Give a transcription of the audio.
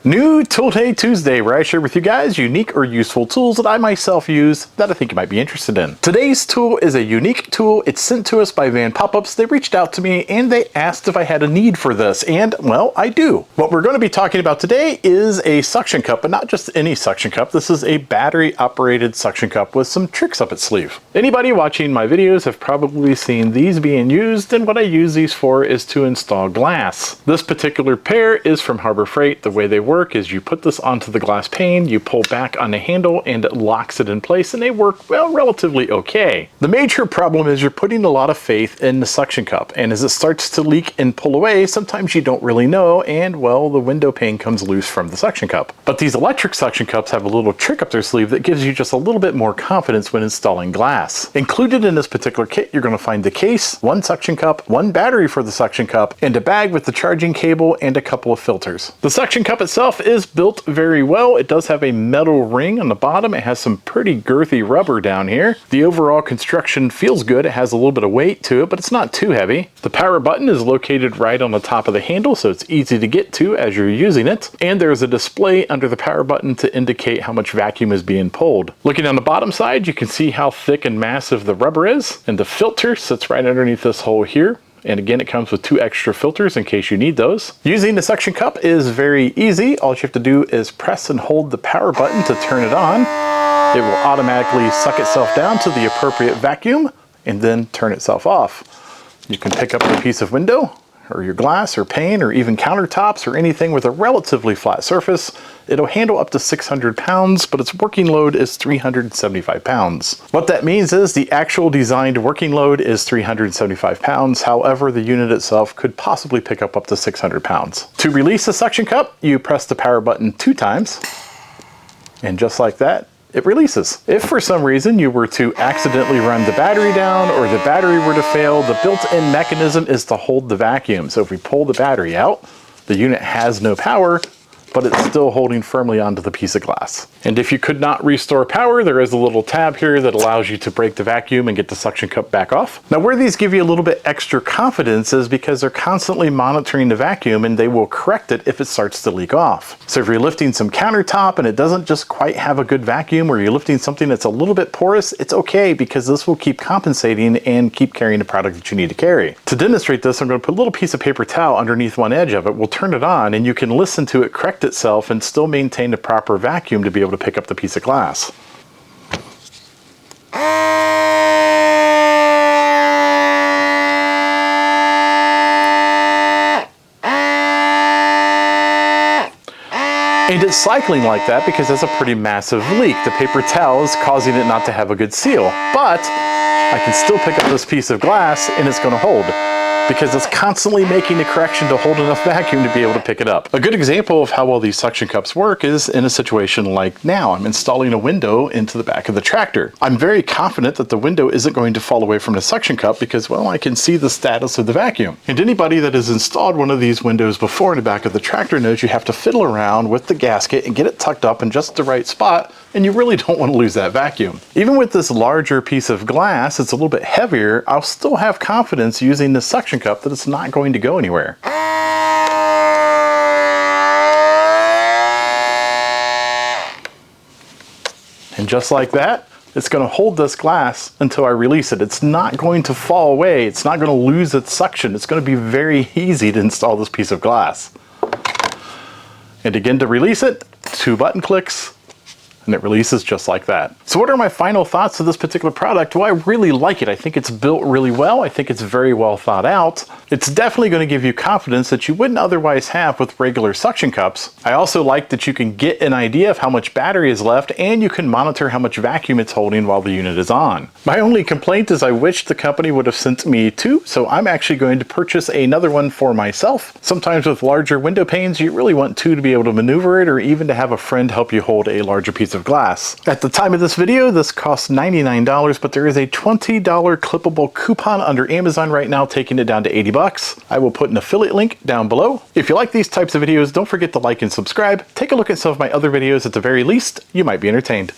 New Tool Day Tuesday, where I share with you guys unique or useful tools that I myself use that I think you might be interested in. Today's tool is a unique tool. It's sent to us by VANOPUBS. They reached out to me and they asked if I had a need for this, and well, I do. What we're going to be talking about today is a suction cup, but not just any suction cup. This is a battery operated suction cup with some tricks up its sleeve. Anybody watching my videos have probably seen these being used, and what I use these for is to install glass. This particular pair is from Harbor Freight. The way they work is you put this onto the glass pane, you pull back on the handle and it locks it in place, and they work, well, relatively okay. The major problem is you're putting a lot of faith in the suction cup, and as it starts to leak and pull away, sometimes you don't really know, and well, the window pane comes loose from the suction cup. But these electric suction cups have a little trick up their sleeve that gives you just a little bit more confidence when installing glass. Included in this particular kit, you're going to find the case, one suction cup, one battery for the suction cup, and a bag with the charging cable and a couple of filters. The suction cup itself is built very well. It does have a metal ring on the bottom. It has some pretty girthy rubber down here. The overall construction feels good. It has a little bit of weight to it, but it's not too heavy. The power button is located right on the top of the handle, so it's easy to get to as you're using it. And there's a display under the power button to indicate how much vacuum is being pulled. Looking on the bottom side, you can see how thick and massive the rubber is, and the filter sits right underneath this hole here. And again, it comes with 2 extra filters in case you need those. Using the suction cup is very easy. All you have to do is press and hold the power button to turn it on. It will automatically suck itself down to the appropriate vacuum and then turn itself off. You can pick up a piece of window or your glass or pane or even countertops or anything with a relatively flat surface. It'll handle up to 600 pounds, but its working load is 375 pounds. What that means is the actual designed working load is 375 pounds. However, the unit itself could possibly pick up to 600 pounds. To release the suction cup, you press the power button 2 times, and just like that, it releases. If for some reason you were to accidentally run the battery down or the battery were to fail, the built-in mechanism is to hold the vacuum. So if we pull the battery out, the unit has no power, but it's still holding firmly onto the piece of glass. And if you could not restore power, there is a little tab here that allows you to break the vacuum and get the suction cup back off. Now, where these give you a little bit extra confidence is because they're constantly monitoring the vacuum and they will correct it if it starts to leak off. So if you're lifting some countertop and it doesn't just quite have a good vacuum, or you're lifting something that's a little bit porous, it's okay because this will keep compensating and keep carrying the product that you need to carry. To demonstrate this, I'm going to put a little piece of paper towel underneath one edge of it. We'll turn it on and you can listen to it correct itself and still maintain the proper vacuum to be able to pick up the piece of glass. And it's cycling like that because that's a pretty massive leak. The paper towel is causing it not to have a good seal, but I can still pick up this piece of glass and it's going to hold, because it's constantly making the correction to hold enough vacuum to be able to pick it up. A good example of how well these suction cups work is in a situation like now. I'm installing a window into the back of the tractor. I'm very confident that the window isn't going to fall away from the suction cup because, well, I can see the status of the vacuum. And anybody that has installed one of these windows before in the back of the tractor knows you have to fiddle around with the gasket and get it tucked up in just the right spot, and you really don't want to lose that vacuum. Even with this larger piece of glass, it's a little bit heavier, I'll still have confidence using the suction cup that it's not going to go anywhere. And just like that, it's going to hold this glass until I release it. It's not going to fall away. It's not going to lose its suction. It's going to be very easy to install this piece of glass. And again, to release it, 2 button clicks, and it releases just like that. So what are my final thoughts of this particular product? Well, I really like it. I think it's built really well. I think it's very well thought out. It's definitely going to give you confidence that you wouldn't otherwise have with regular suction cups. I also like that you can get an idea of how much battery is left, and you can monitor how much vacuum it's holding while the unit is on. My only complaint is I wish the company would have sent me 2, so I'm actually going to purchase another one for myself. Sometimes with larger window panes, you really want 2 to be able to maneuver it, or even to have a friend help you hold a larger piece of glass. At the time of this video, this costs $99, but there is a $20 clippable coupon under Amazon right now, taking it down to $80. I will put an affiliate link down below. If you like these types of videos, don't forget to like and subscribe. Take a look at some of my other videos. At the very least, you might be entertained.